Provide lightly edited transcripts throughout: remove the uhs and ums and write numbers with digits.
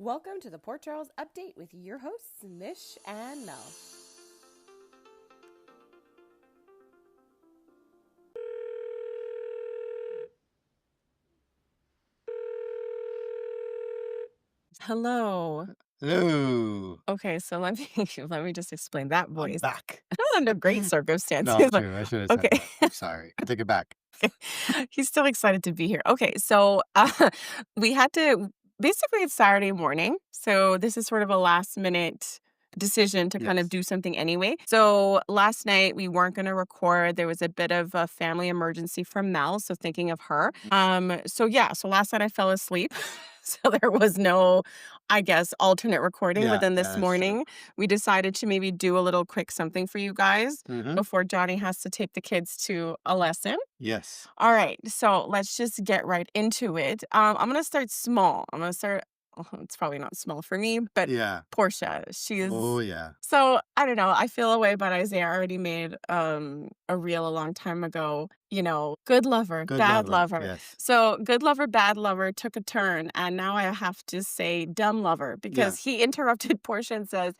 Welcome to the Port Charles Update with your hosts, Mish and Mel. Hello. Hello. Okay, so let me let me just explain that I'm voice. back. Under great No, circumstances. true. I should have said Okay. that. I'm sorry. I take it back. He's still excited to be here. Okay, so we had to basically it's Saturday morning. So this is sort of a last minute decision to kind of Yes. do something anyway. So last night we weren't going to record. There was a bit of a family emergency from Mel, so thinking of her. So last night I fell asleep. So there was no, I guess, alternate recording. But Yeah, then this that's true. morning we decided to maybe do a little quick something for you guys Mm-hmm. before Johnny has to take the kids to a lesson. Yes. All right, so let's just get right into it. I'm gonna start small. I'm gonna start. It's probably not small for me, but Yeah. Portia, she's Oh, yeah. so I don't know. I feel a way about Isaiah. I already made a reel a long time ago. Good lover, Good bad lover. lover. Yes. So good lover, bad lover took a turn, and now I have to say dumb lover Yeah. because he interrupted Portia and says,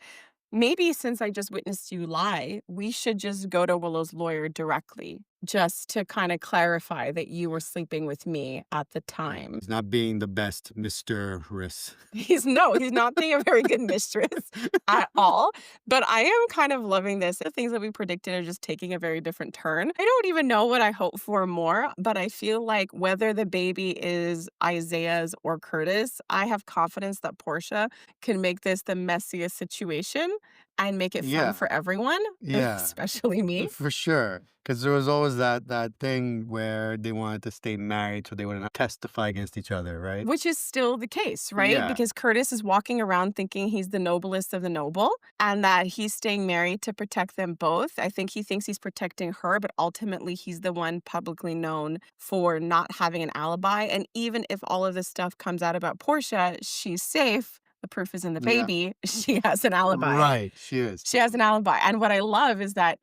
maybe since I just witnessed you lie, we should just go to Willow's lawyer directly, just to kind of clarify that you were sleeping with me at the Yeah. time. He's not being the best Mr. Riss. He's not being a very good mistress at all. But I am kind of loving this. The things that we predicted are just taking a very different turn. I don't even know what I hope for more, but I feel like whether the baby is Isaiah's or Curtis, I have confidence that Portia can make this the messiest situation and make it fun Yeah. for everyone, Yeah. especially me. For sure. Because there was always that thing where they wanted to stay married so they wouldn't testify against each other, right? Which is still the case, right? Yeah. Because Curtis is walking around thinking he's the noblest of the noble and that he's staying married to protect them both. I think he thinks he's protecting her, but ultimately he's the one publicly known for not having an alibi. And even if all of this stuff comes out about Portia, she's safe. The proof is in the Yeah. baby. She has an alibi. Right. She is. She has an alibi. And what I love is that,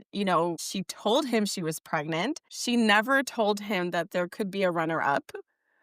she told him she was pregnant. She never told him that there could be a runner up.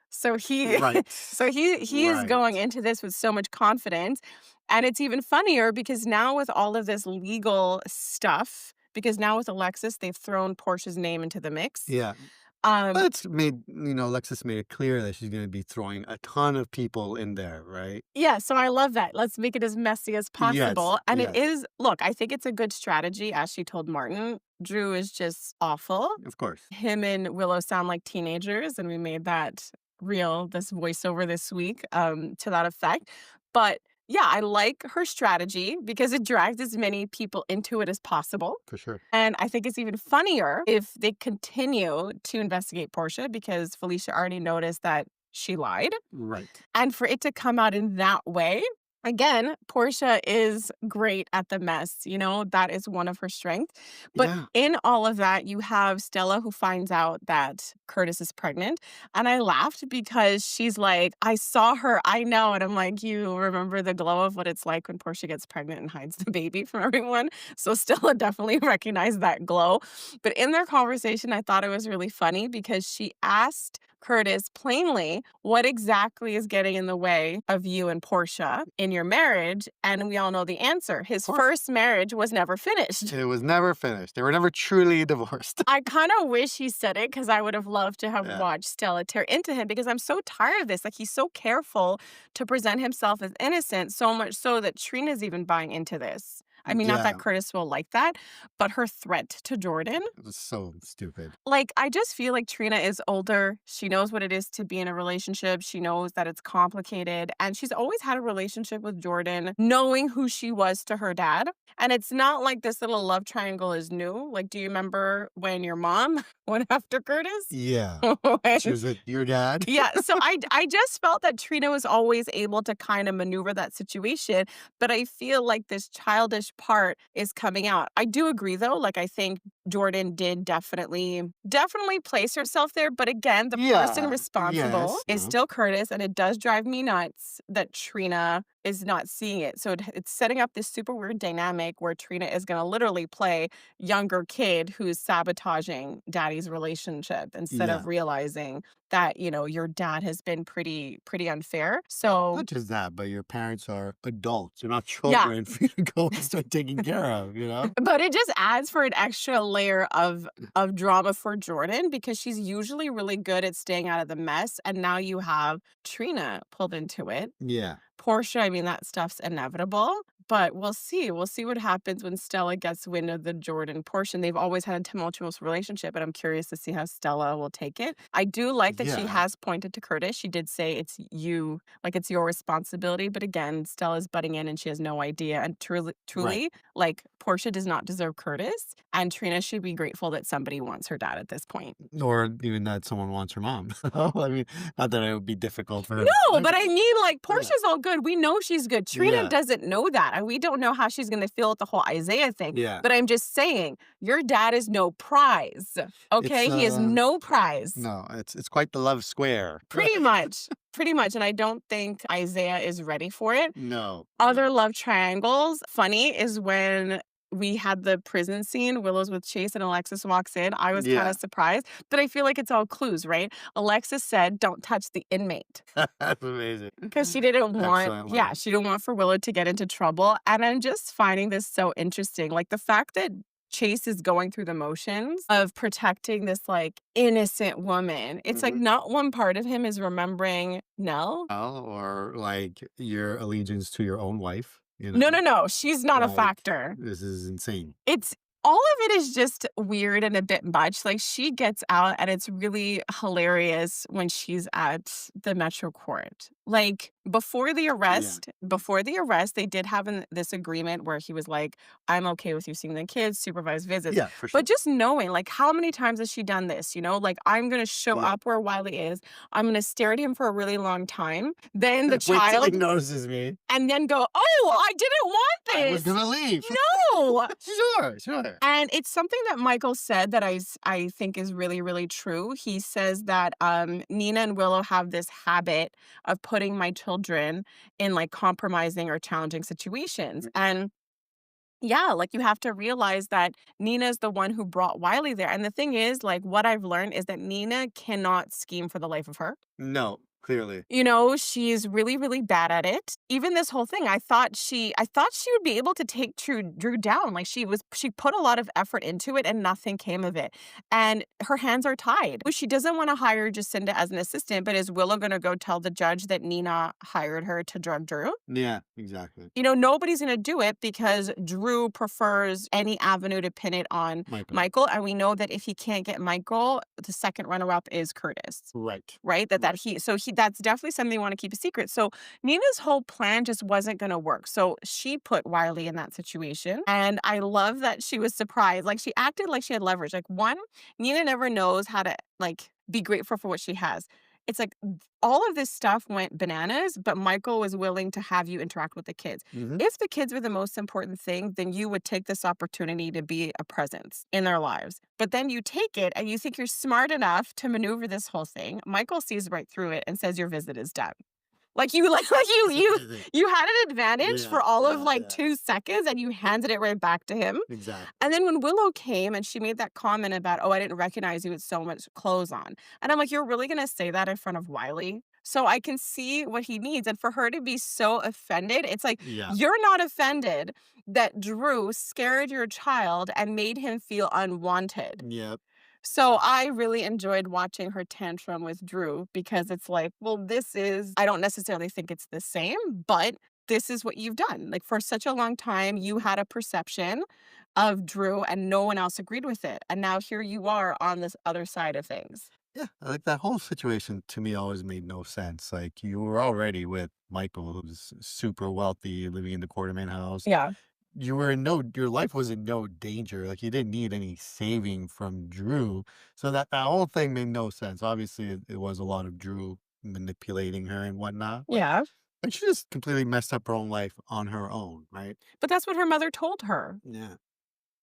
So he Right. so he is Right. going into this with so much confidence. And it's even funnier because now with all of this legal stuff, because now with Alexis, they've thrown Portia's name into the mix. Yeah. Um, But it's made, Alexis made it clear that she's going to be throwing a ton of people in there, right? yeah, so I love that. Let's make it as messy as Yes. possible. And it Yes. is, look, I think it's a good strategy, as she told Martin. Drew is just awful. Of course. Him and Willow sound like teenagers, and we made that this voiceover this week to that effect. But yeah, I like her strategy because it drags as many people into it as possible. For sure. And I think it's even funnier if they continue to investigate Portia because Felicia already noticed that she lied. Right. And for it to come out in that way, again, Portia is great at the mess. That is one of her strengths. But Yeah. in all of that, you have Stella who finds out that Curtis is pregnant. And I laughed because she's like, I saw her, I know. And I'm like, you remember the glow of what it's like when Portia gets pregnant and hides the baby from everyone. So Stella definitely recognized that glow. But in their conversation, I thought it was really funny because she asked Curtis plainly, what exactly is getting in the way of you and Portia in your marriage? And we all know the answer. His course. first marriage was never finished. It was never finished. They were never truly divorced. I kind of wish he said it because I would have loved to have Yeah. watched Stella tear into him because I'm so tired of this. Like, he's so careful to present himself as innocent, so much so that Trina's even buying into this. I mean, not that Yeah. Curtis will like that, but her threat to Jordan. It was so stupid. Like, I just feel like Trina is older. She knows what it is to be in a relationship. She knows that it's complicated. And she's always had a relationship with Jordan, knowing who she was to her dad. And it's not like this little love triangle is new. Like, do you remember when your mom went after Curtis? Yeah. When- She was with your dad. yeah, so I just felt that Trina was always able to kind of maneuver that situation, but I feel like this childish part is coming out. I do agree though, like I think Jordan did definitely place herself there, but again, the person Yeah. responsible Yes. is No. still Curtis, and it does drive me nuts that Trina is not seeing it. So it's setting up this super weird dynamic where Trina is gonna literally play younger kid who's sabotaging daddy's relationship instead of Yeah. realizing that, your dad has been pretty unfair. So Not just that, but your parents are adults. They're not yeah, children for you to go and start taking care of, you know? but it just adds for an extra layer of drama for Jordan because she's usually really good at staying out of the mess, and now you have Trina pulled into it. Yeah. Portia, I mean, that stuff's inevitable, but we'll see. We'll see what happens when Stella gets wind of the Jordan portion. They've always had a tumultuous relationship, but I'm curious to see how Stella will take it. I do like that she Yeah. has pointed to Curtis. She did say it's you, like it's your responsibility. But again, Stella's butting in and she has no idea. And Right. truly, like Portia does not deserve Curtis. And Trina should be grateful that somebody wants her dad at this point. Or even that someone wants her mom. I mean, not that it would be difficult for her to No, deliver. but I mean, like, Yeah. Portia's all good. We know she's good. Trina Yeah. doesn't know that, and we don't know how she's gonna feel with the whole Isaiah thing, Yeah. but I'm just saying, your dad is no prize, It's okay? He is no prize. no, it's quite the love square. Pretty much, and I don't think Isaiah is ready for it. No, Other no. love triangles, funny, is when we had the prison scene, Willow's with Chase and Alexis walks in, I was kinda Yeah. surprised, but I feel like it's all clues, right? Alexis said, "Don't touch the inmate." That's amazing. 'Cause she didn't want Excellent yeah, line. she didn't want for Willow to get into trouble, and I'm just finding this so interesting, like, the fact that Chase is going through the motions of protecting this, like, innocent woman, it's like Mhm. not one part of him is remembering Nell. Well, or like your allegiance to your own wife, you No, no, know? no, she's not a Like, factor. this is insane. It's all of it is just weird and a bit much, like, she gets out, and it's really hilarious when she's at the Metro Court. Like, Yeah. before the arrest, they did have this agreement where he was like, "I'm okay with you seeing the kids, supervised visits." Yeah, for But sure. just knowing, like, how many times has she done this, you know? Like, "I'm gonna show Yeah. up where Wiley is, I'm gonna stare at him for a really long time, then the Wait till he child notices me. and then go, 'Oh, I didn't want I was this!'" gonna leave. No! Sure, sure. And it's something that Michael said that I think is really, really true. He says that, Nina and Willow have this habit of putting my children in, like, compromising or challenging situations, and yeah, like, you have to realize that Nina's the one who brought Wiley there, and the thing is, like, what I've learned is that Nina cannot scheme for the life of her. No, clearly. She's really, really bad at it. Even this whole thing, I thought she would be able to take Drew down. Like she put a lot of effort into it and nothing came of it. And her hands are tied. She doesn't want to hire Jacinda as an assistant, but is Willow gonna go tell the judge that Nina hired her to drug Drew? Yeah, exactly. Nobody's gonna do it because Drew prefers any avenue to pin it on Michael. Michael. And we know that if he can't get Michael, the second runner up is Curtis. Right. Right? That Right. he that's definitely something you wanna keep a secret. So, Nina's whole plan just wasn't gonna work. So, she put Wiley in that situation, and I love that she was surprised. Like, she acted like she had leverage. Like, 1, Nina never knows how to, like, be grateful for what she has. It's like all of this stuff went bananas, but Michael was willing to have you interact with the kids. Mhm. If the kids were the most important thing, then you would take this opportunity to be a presence in their lives. But then you take it and you think you're smart enough to maneuver this whole thing. Michael sees right through it and says your visit is done. Like you like you had an advantage Yeah, for all of yeah, like yeah. 2 seconds and you handed it right back to him. Exactly. And then when Willow came and she made that comment about, "Oh, I didn't recognize you with so much clothes on." And I'm like, "You're really gonna say that in front of Wiley?" So I can see what he needs. And for her to be so offended, it's like, Yeah. you're not offended that Drew scared your child and made him feel unwanted. Yep. So I really enjoyed watching her tantrum with Drew because it's like, well, I don't necessarily think it's the same, but this is what you've done. Like for such a long time, you had a perception of Drew and no one else agreed with it. And now here you are on this other side of things. Yeah, like that whole situation to me always made no sense. Like you were already with Michael, who's super wealthy, living in the Quartermain house. Yeah. You were your life was in no danger. Like you didn't need any saving from Drew. So that whole thing made no sense. Obviously, it was a lot of Drew manipulating her and whatnot. Yeah. But she just completely messed up her own life on her own, right? But that's what her mother told her. Yeah.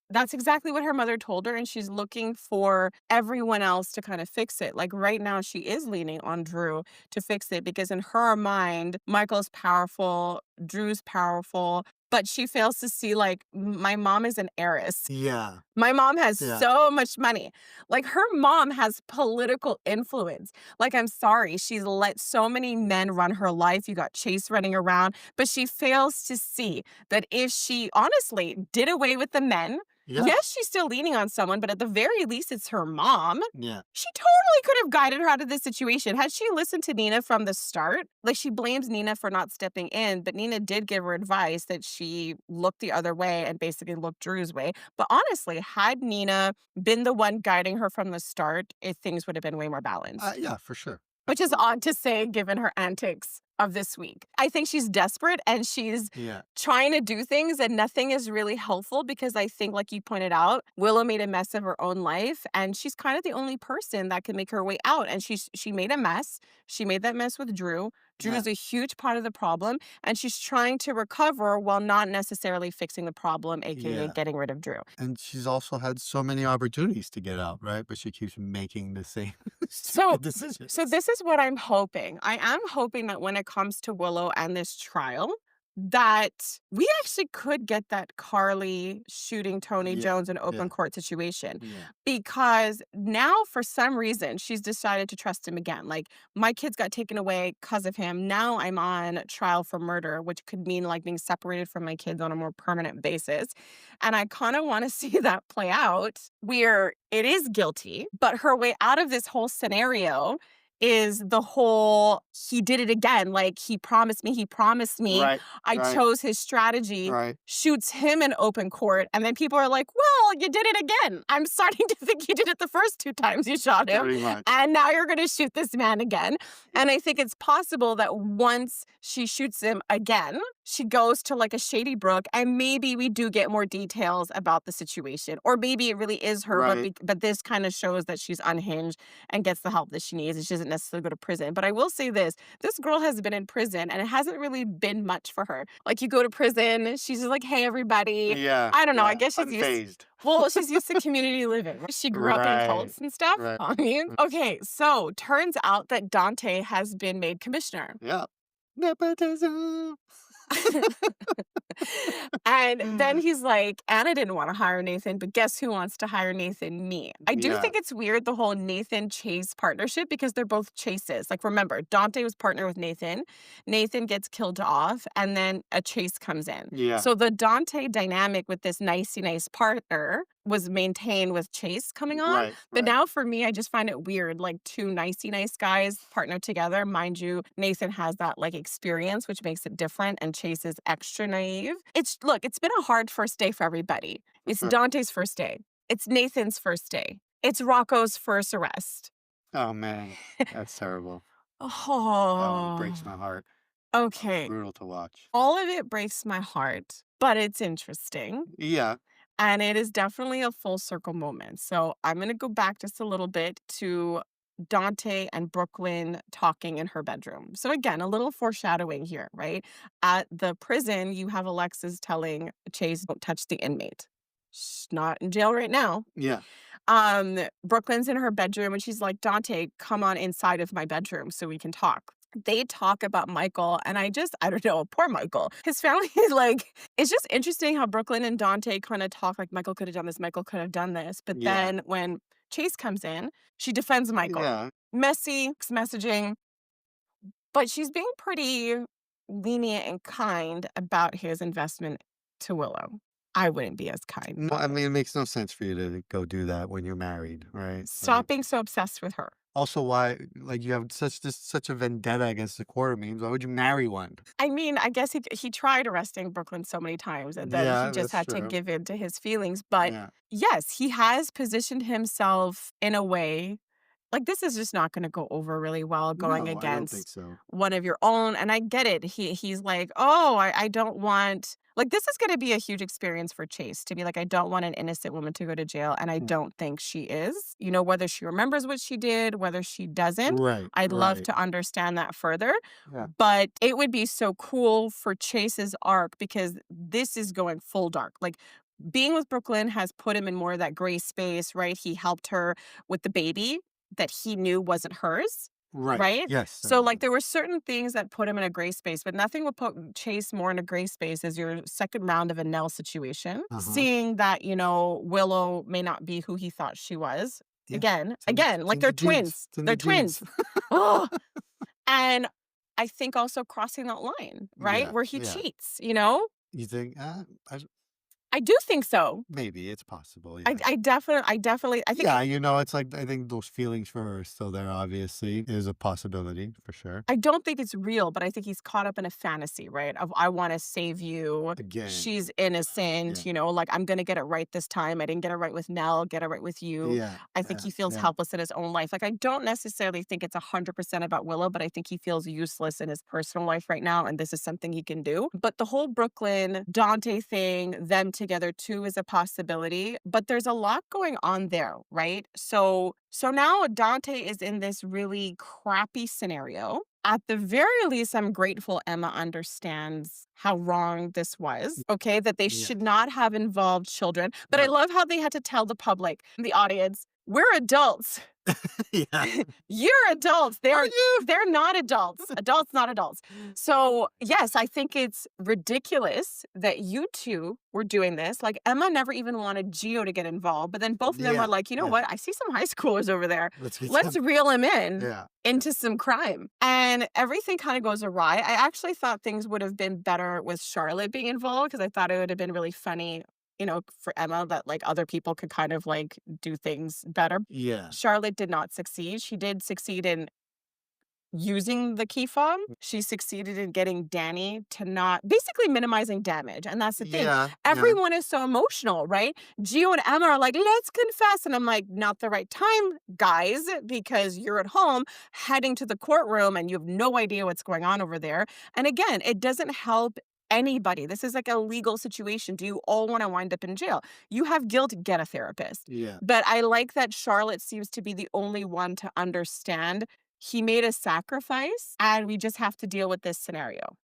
That's exactly what her mother told her, and she's looking for everyone else to kind of fix it. Like right now, she is leaning on Drew to fix it because in her mind, Michael's powerful, Drew's powerful, but she fails to see like my mom is an heiress. Yeah. My mom has Yeah. so much money. Like, her mom has political influence. Like, I'm sorry, she's let so many men run her life. You got Chase running around, but she fails to see that if she honestly did away with the men, Yeah. yes, she's still leaning on someone, but at the very least, it's her mom. Yeah. She totally could have guided her out of this situation. Had she listened to Nina from the start, like she blames Nina for not stepping in, but Nina did give her advice that she looked the other way and basically looked Drew's way. But honestly, had Nina been the one guiding her from the start, things would have been way more balanced. Yeah, for sure. Which is Absolutely. odd to say given her antics of this week. I think she's desperate and she's Yeah. trying to do things and nothing is really helpful because I think, like you pointed out, Willow made a mess of her own life and she's kind of the only person that can make her way out. And she made a mess. She made that mess with Drew. Drew Yeah. is a huge part of the problem and she's trying to recover while not necessarily fixing the problem, aka Yeah. getting rid of Drew. And she's also had so many opportunities to get out, right? But she keeps making the same So stupid decisions. so this is what I'm hoping. I am hoping that when it comes to Willow and this trial, that we actually could get that Carly shooting Tony Yeah. Jones in open Yeah. court situation. Yeah. Because now, for some reason, she's decided to trust him again. Like, my kids got taken away because of him. Now I'm on trial for murder, which could mean like being separated from my kids on a more permanent basis. And I kind of want to see that play out where it is guilty, but her way out of this whole scenario is the whole he did it again. Like, he promised me. Right. I Right. chose his strategy, Right. shoots him in open court, and then people are like, "Well, you did it again. I'm starting to think you did it the first 2 times you shot him, Pretty much. and now you're gonna shoot this man again." And I think it's possible that once she shoots him again, she goes to, like, a shady brook, and maybe we do get more details about the situation, or maybe it really is her, Right. but this kinda shows that she's unhinged and gets the help that she needs, and she doesn't necessarily go to prison. But I will say this girl has been in prison, and it hasn't really been much for her. Like, you go to prison, she's just like, "Hey, everybody." Yeah. I don't know, I Yeah. guess Unfazed. she's used to community living. She grew up in Right. cults and stuff. Right. I mean, okay, so turns out that Dante has been made commissioner. Yeah. Nepotism. And then he's like, Anna didn't want to hire Nathan, but guess who wants to hire Nathan? Me. I do Yeah. think it's weird, the whole Nathan Chase partnership, because they're both Chases. Like, remember, Dante was partner with Nathan. Nathan gets killed off, and then a Chase comes in. Yeah. So the Dante dynamic with this nicey nice partner was maintained with Chase coming on. Right. But Right. now for me, I just find it weird, like two nicey nice guys partnered together. Mind you, Nathan has that like experience, which makes it different, and Chase is extra naive. It's been a hard first day for everybody. It's Sure. Dante's first day. It's Nathan's first day. It's Rocco's first arrest. Oh man, that's terrible. Oh, it breaks Oh, my heart. okay. Brutal to watch. All of it breaks my heart, but it's interesting. Yeah. And it is definitely a full circle moment. So I'm going to go back just a little bit to Dante and Brooklyn talking in her bedroom. So again, a little foreshadowing here, right? At the prison, you have Alexis telling Chase, don't touch the inmate. She's not in jail right now. Yeah. Brooklyn's in her bedroom and she's like, Dante, come on inside of my bedroom so we can talk. They talk about Michael, and I don't know, poor Michael. His family is like, it's just interesting how Brooklyn and Dante kind of talk like Michael could have done this, Michael could have done this. But Yeah. then when Chase comes in, she defends Michael. Yeah. Messy messaging, but she's being pretty lenient and kind about his investment to Willow. I wouldn't be as kind. No, I mean it makes no sense for you to go do that when you're married, right? Stop Like, being so obsessed with her. also, why like you have such a vendetta against the quarter memes? Why would you marry one? I mean, I guess he tried arresting Brooklyn so many times, and then he Yeah, just that's had to true. give in to his feelings. But Yeah. yes, he has positioned himself in a way like, this is just not gonna go over really well going No, I don't think against so. one of your own, and I get it. He's like, "Oh, I don't want" like, this is gonna be a huge experience for Chase to be like, "I don't want an innocent woman to go to jail," and I Mm. don't think she is. You know, whether she remembers what she did, whether she doesn't, Right. I'd love Right. to understand that further. Yeah. But it would be so cool for Chase's arc because this is going full dark. Like, being with Brooklyn has put him in more of that gray space, right? He helped her with the baby that he knew wasn't hers, Right. right? Yes. So, like, there were certain things that put him in a gray space, but nothing would put Chase more in a gray space as your second round of a Nell situation. Uh-huh. Seeing that, Willow may not be who he thought she was. Yeah. Again, It's like in the they're genes. twins. It's in the They're genes. twins. Oh, and I think also crossing that line, right? Yeah. Where he Yeah. cheats. You think, I I do think so. maybe it's possible, I yeah. I definitely I think Yeah, it's like I think those feelings for her are still there, obviously, is a possibility for sure. I don't think it's real, but I think he's caught up in a fantasy, right? Of I wanna save you. Again. She's innocent, Yeah. like, I'm gonna get it right this time. I didn't get it right with Nell, get it right with you. Yeah. I think Yeah. he feels Yeah. helpless in his own life. Like, I don't necessarily think it's 100% about Willow, but I think he feels useless in his personal life right now, and this is something he can do. But the whole Brooklyn, Dante thing, them together too is a possibility, but there's a lot going on there, right? So now Dante is in this really crappy scenario. At the very least, I'm grateful Emma understands how wrong this was, okay? That they Yes. should not have involved children. But I No. love how they had to tell the public, the audience, we're adults. Yeah. You're adults. Are you? They're not adults. Adults, not adults. So yes, I think it's ridiculous that you two were doing this. Like Emma never even wanted Gio to get involved, but then both of them were Yeah. like, you know Yeah. what? I see some high schoolers over there. Let's get Let's them. reel him in Yeah. Yeah. into some crime. And everything kind of goes awry. I actually thought things would have been better with Charlotte being involved because I thought it would have been really funny, for Emma that like other people could kind of like do things better. Yeah. Charlotte did not succeed. She did succeed in using the key fob. She succeeded in getting Danny to not basically minimizing damage. And that's the thing. Yeah. Yeah. Everyone is so emotional, right? Gio and Emma are like, let's confess. And I'm like, not the right time, guys, because you're at home heading to the courtroom and you have no idea what's going on over there. And again, it doesn't help anybody. This is like a legal situation. Do you all want to wind up in jail? You have guilt, get a therapist. Yeah. But I like that Charlotte seems to be the only one to understand he made a sacrifice and we just have to deal with this scenario.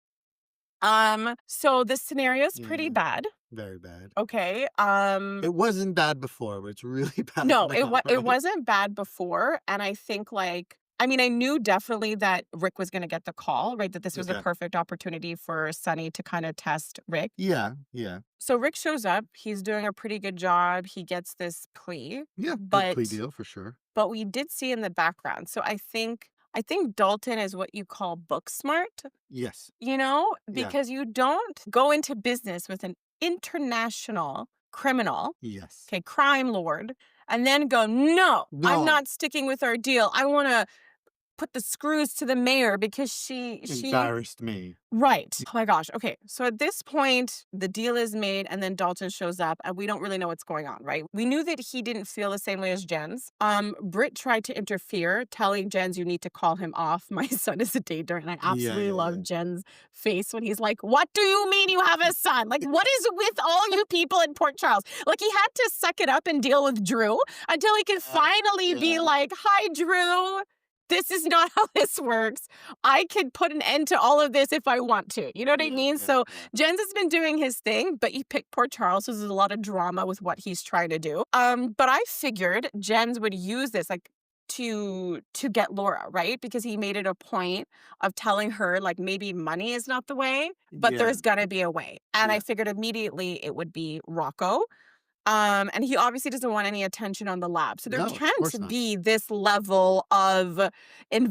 So this scenario is pretty Yeah. bad. Very bad. Okay. It wasn't bad before, but it's really bad No, now, it right? wasn't bad before, and I think like I mean, I knew definitely that Rick was going to get the call, right? That this was a Okay. perfect opportunity for Sunny to kind of test Rick. Yeah. Yeah. So Rick shows up. He's doing a pretty good job. He gets this plea, Yeah. Good plea but deal for sure. we did see in the background. So I think Dalton is what you call book smart, Yes. Yeah. because you don't go into business with an international criminal, Yes. okay, crime lord, and then go, no, I'm No. not sticking with our deal. I want to put the screws to the mayor because she Embarrassed me. right. Oh my gosh. Okay. So at this point, the deal is made, and then Dalton shows up, and we don't really know what's going on, right? We knew that he didn't feel the same way as Jens. Britt tried to interfere, telling Jens, you need to call him off. My son is a dater, and I Yeah. absolutely Yeah. love Yeah. Jens' face when he's like, what do you mean you have a son? Like, what is with all you people in Port Charles? Like, he had to suck it up and deal with Drew until he could finally be Yeah. like, hi, Drew. This is not how this works. I can put an end to all of this if I want to. You know what I Yeah. mean? Yeah. So Yeah. Jens has been doing his thing, but he picked Port Charles, so there's a lot of drama with what he's trying to do. But I figured Jens would use this like to get Laura, right? Because he made it a point of telling her like maybe money is not the way, but Yeah. there's gonna be a way. And I Yeah. figured immediately it would be Rocco. And he obviously doesn't want any attention on the lab. So there No, of course can't not. be this level of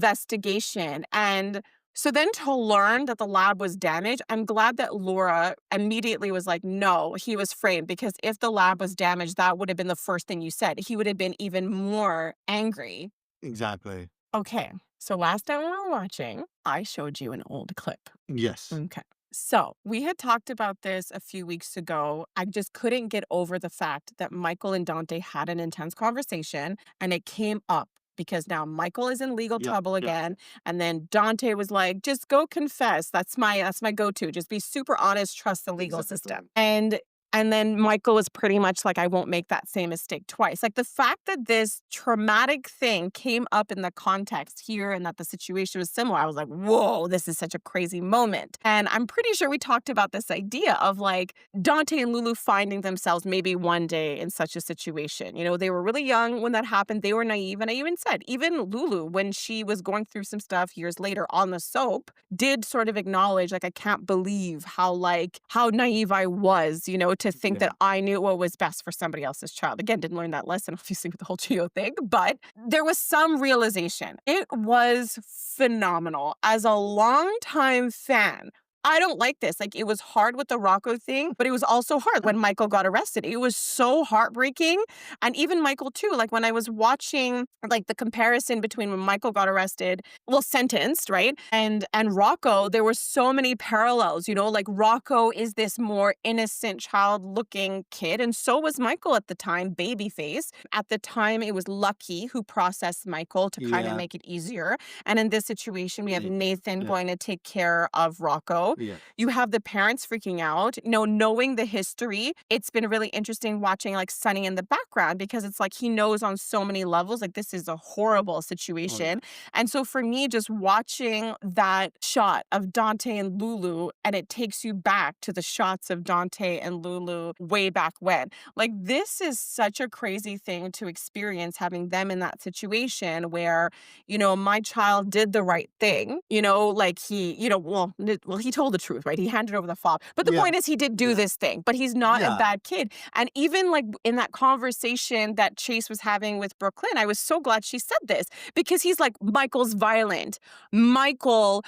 investigation. And so then to learn that the lab was damaged, I'm glad that Laura immediately was like, no, he was framed. Because if the lab was damaged, that would have been the first thing you said. He would have been even more angry. Exactly. Okay. So last time we were watching, I showed you an old clip. Yes. Okay. So we had talked about this a few weeks ago. I just couldn't get over the fact that Michael and Dante had an intense conversation and it came up because now Michael is in legal Yep. trouble Yep. again. And then Dante was like, just go confess. That's my go-to. Just be super honest, trust the legal Exactly. system. And And then Michael was pretty much like, "I won't make that same mistake twice." Like, the fact that this traumatic thing came up in the context here and that the situation was similar, I was like, "Whoa, this is such a crazy moment." And I'm pretty sure we talked about this idea of, like, Dante and Lulu finding themselves maybe one day in such a situation. You know, they were really young when that happened, they were naive, and I even said, even Lulu, when she was going through some stuff years later on the soap, did sort of acknowledge, like, "I can't believe how, like, how naive I was, you know, to think that Yeah. I knew what was best for somebody else's child." Again, didn't learn that lesson, obviously, with the whole Geo thing, but there was some realization. It was phenomenal. As a longtime fan, I don't like this. Like, it was hard with the Rocco thing, but it was also hard when Michael got arrested. It was so heartbreaking. And even Michael, too. Like, when I was watching, like, the comparison between when Michael got arrested, well, sentenced, right? And Rocco, there were so many parallels, you know, like Rocco is this more innocent child-looking kid, and so was Michael at the time, babyface. At the time, it was Lucky who processed Michael to kind of Yeah. make it easier. And in this situation, we have Nathan. Nathan Yeah. going to take care of Rocco. Yeah. You have the parents freaking out. You know, knowing the history, it's been really interesting watching like Sonny in the background because it's like he knows on so many levels, like this is a horrible Oh, yeah. situation. And so for me, just watching that shot of Dante and Lulu, and it takes you back to the shots of Dante and Lulu way back when. Like, this is such a crazy thing to experience having them in that situation where, you know, my child did the right thing, you know, like he, you know, well, he told the truth, right? He handed over the fob. But the Yeah. point is, he did do Yeah. this thing, but he's not a Yeah. bad kid. And even like in that conversation that Chase was having with Brooklyn, I was so glad she said this because he's like, Michael's violent. Michael,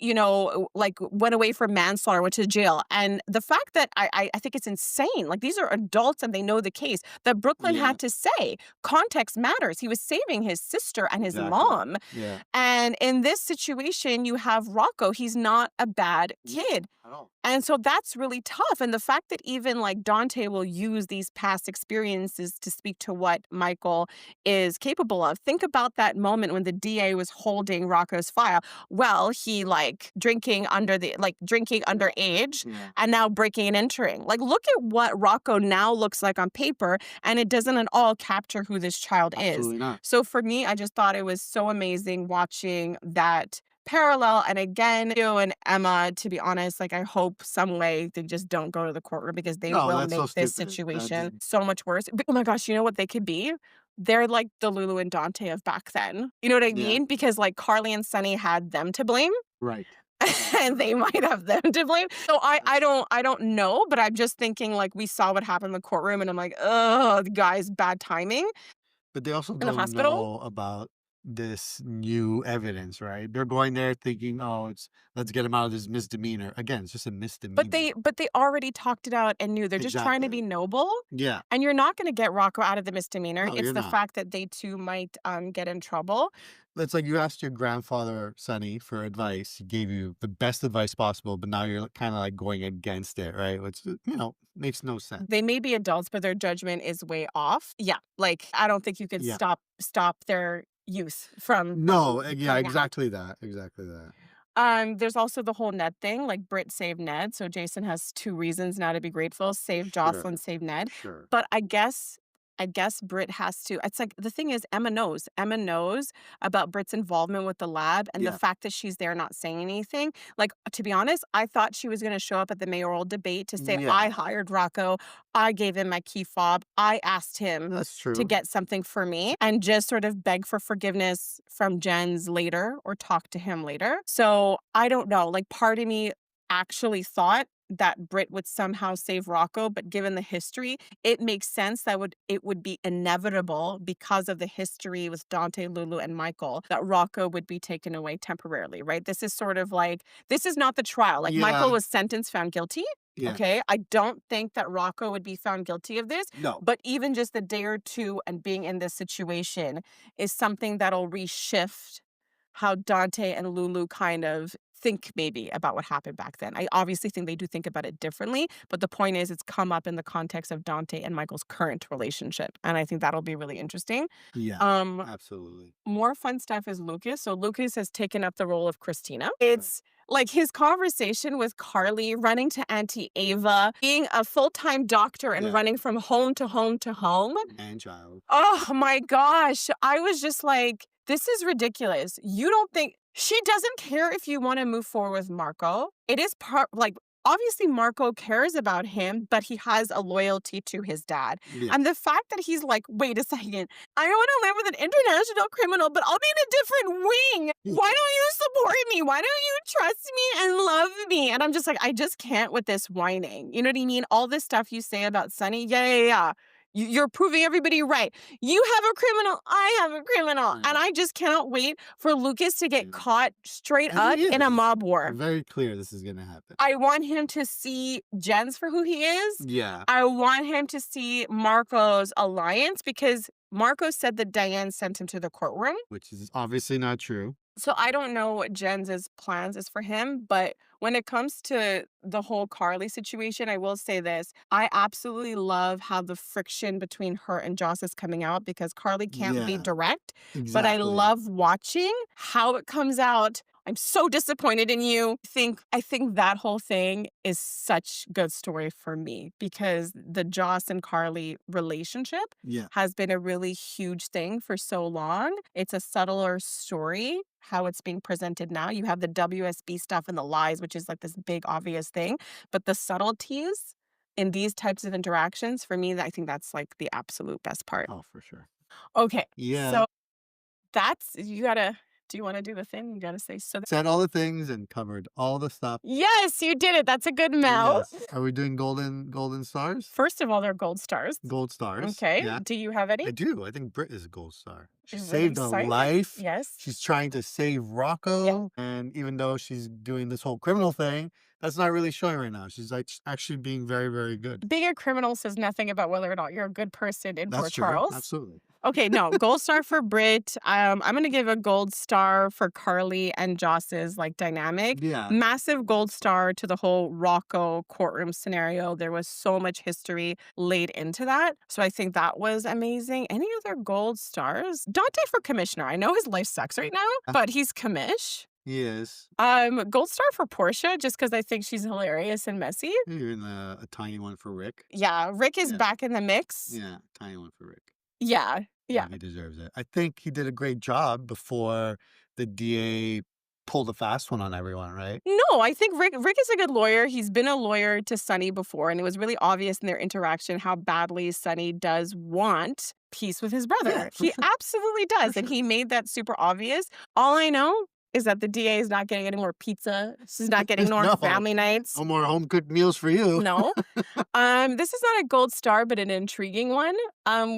you know, like went away for manslaughter, went to jail. And the fact that I think it's insane. Like these are adults and they know the case that Brooklyn Yeah. had to say context matters. He was saving his sister and his Exactly. mom. Yeah. And in this situation, you have Rocco. He's not a bad Yeah. kid. At all. And so that's really tough. And the fact that even like Dante will use these past experiences to speak to what Michael is capable of. Think about that moment when the DA was holding Rocco's file. Well, he like drinking Yeah. underage Yeah. and now breaking and entering. Like, look at what Rocco now looks like on paper, and it doesn't at all capture who this child is. Absolutely not. So for me, I just thought it was so amazing watching that parallel. And again, you and Emma, to be honest, like I hope some way they just don't go to the courtroom because they No, will that's so make this stupid. That's situation so much worse. But oh my gosh, you know what they could be? They're like the Lulu and Dante of back then. You know what I yeah. mean? Because like Carly and Sunny had them to blame. Right. And they might have them to blame. So I don't know, but I'm just thinking like we saw what happened in the courtroom and I'm like, oh, guys, bad timing But they also in the don't hospital. know about this new evidence, right? They're going there thinking, "Oh, it's let's get him out of this misdemeanor." Again, it's just a But misdemeanor. they already talked it out and knew they're just trying to be Exactly. noble, Yeah. and you're not gonna get Rocco out of the misdemeanor. No, It's you're the not. fact that they too might, get in trouble. It's like you asked your grandfather, Sonny, for advice. He gave you the best advice possible, but now you're kind of like going against it, right? Which, makes no sense. They may be adults, but their judgment is way off. Yeah, like, I don't think you could Yeah. stop their youth from No, yeah, coming out. exactly that. Exactly that. There's also the whole Ned thing, like, Britt saved Ned, so Jason has 2 reasons now to be grateful: save Jocelyn, Sure. save Ned. Sure. But I guess Britt has to it's like the thing is Emma knows. Emma knows about Britt's involvement with the lab and the Yeah. fact that she's there not saying anything. Like, to be honest, I thought she was gonna show up at the mayoral debate to say, "I Yeah. hired Rocco. I gave him my key fob. I asked him That's to true. get something for me," and just sort of beg for forgiveness from Jens later or talk to him later. So, I don't know, like, part of me actually thought that Britt would somehow save Rocco, but given the history, it makes sense that it would be inevitable because of the history with Dante, Lulu, and Michael that Rocco would be taken away temporarily, right? This is sort of like this is not the trial. Like Michael Yeah. was sentenced, found guilty. Yeah. Okay. I don't think that Rocco would be found guilty of this, No. but even just a day or two and being in this situation is something that'll reshift how Dante and Lulu kind of think maybe about what happened back then. I obviously think they do think about it differently, but the point is it's come up in the context of Dante and Michael's current relationship, and I think that'll be really interesting. Yeah, Um, absolutely. more fun stuff is Lucas. So Lucas has taken up the role of Christina. Right. It's like his conversation with Carly, running to Auntie Ava, being a full-time doctor and Yeah, running from home to home to home. man child. Oh my gosh. I was just like, this is ridiculous. You don't think she doesn't care if you want to move forward with Marco. It is part like obviously Marco cares about him, but he has a loyalty to his dad. Yeah. And the fact that he's like, wait a second, I want to live with an international criminal, but I'll be in a different wing. Why don't you support me? Why don't you trust me and love me? And I'm just like, I just can't with this whining. You know what I mean? All this stuff you say about Sunny, yeah, yeah, yeah. You're proving everybody right. You have a criminal, I have a criminal. Right. And I just cannot wait for Lucas to get Yeah. caught straight And up he in a is. mob war. Very clear this is gonna happen. I want him to see Jens for who he is. Yeah. I want him to see Marco's alliance because Marco said that Diane sent him to the courtroom. Which is obviously not true. So I don't know what Jens's plans is for him, but when it comes to the whole Carly situation, I will say this. I absolutely love how the friction between her and Joss is coming out because Carly can't be Yeah, direct, but I exactly. love watching how it comes out. I'm so disappointed in you. I think that whole thing is such good story for me because the Joss and Carly relationship Yeah. has been a really huge thing for so long. It's a subtler story, how it's being presented now. You have the WSB stuff and the lies, which is like this big obvious thing, but the subtleties in these types of interactions, for me, I think that's like the absolute best part. Oh, for sure. Okay, Yeah. so that's you gotta. Do you want to do the thing? You gotta say so. Said all the things and covered all the stuff. Yes, you did it. That's a good mouth. Yes. Are we doing golden stars? First of all, they're gold stars. Gold stars. Okay. Yeah. Do you have any? I do. I think Brit is a gold star. She Is it saved a exciting? life. Yes. She's trying to save Rocco. And even though she's doing this whole criminal thing, that's not really showing right now. She's like actually being very, very good. Being a criminal says nothing about whether or not you're a good person in That's Port true. Charles. Absolutely. Okay, no, gold star for Brit. I'm gonna give a gold star for Carly and Joss's like dynamic. Yeah. Massive gold star to the whole Rocco courtroom scenario. There was so much history laid into that. So I think that was amazing. Any other gold stars? Dante for commissioner. I know his life sucks right now, but he's commish. He is. Gold star for Portia, just because I think she's hilarious and messy. Even a tiny one for Rick. Yeah, Rick is Yeah. back in the mix. Yeah, tiny one for Rick. Yeah, yeah. He deserves it. I think he did a great job before the DA pulled a fast one on everyone, right? No, I think Rick is a good lawyer. He's been a lawyer to Sonny before, and it was really obvious in their interaction how badly Sonny does want peace with his brother. Yeah, for He sure. absolutely does, and sure. he made that super obvious. All I know is that the DA is not getting any more pizza. She's not getting more No. family nights. No more home cooked meals for you. No. This is not a gold star, but an intriguing one.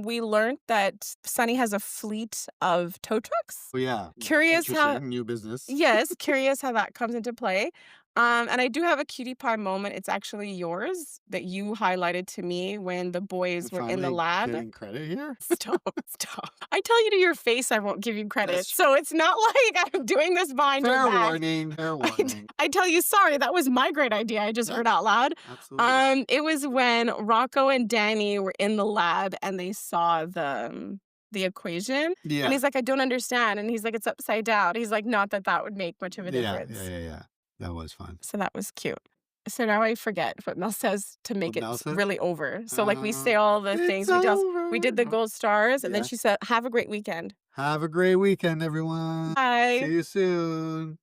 We learned that Sonny has a fleet of tow trucks. Oh, yeah. Curious how Interesting, new business. Yes, curious how that comes into play. And I do have a cutie pie moment. It's actually yours that you highlighted to me when the boys were in the Finally lab. getting credit here. Stop, stop. I tell you to your face, I won't give you credit. That's So it's not like I'm doing this behind Fair your back. warning. Fair warning. I tell you, sorry, that was my great idea. I just Yeah. heard out loud. Absolutely. It was when Rocco and Danny were in the lab and they saw the equation. Yeah. And he's like, I don't understand. And he's like, it's upside down. He's like, not that that would make much of a Yeah. difference. Yeah. That was fun. So that was cute. So now I forget what Mel says to make What it Mel said? really over. So like we say Uh, all the It's things we did the over. gold stars, and then Yeah. she said, "Have a great weekend." Have a great weekend, everyone. See Bye. you soon.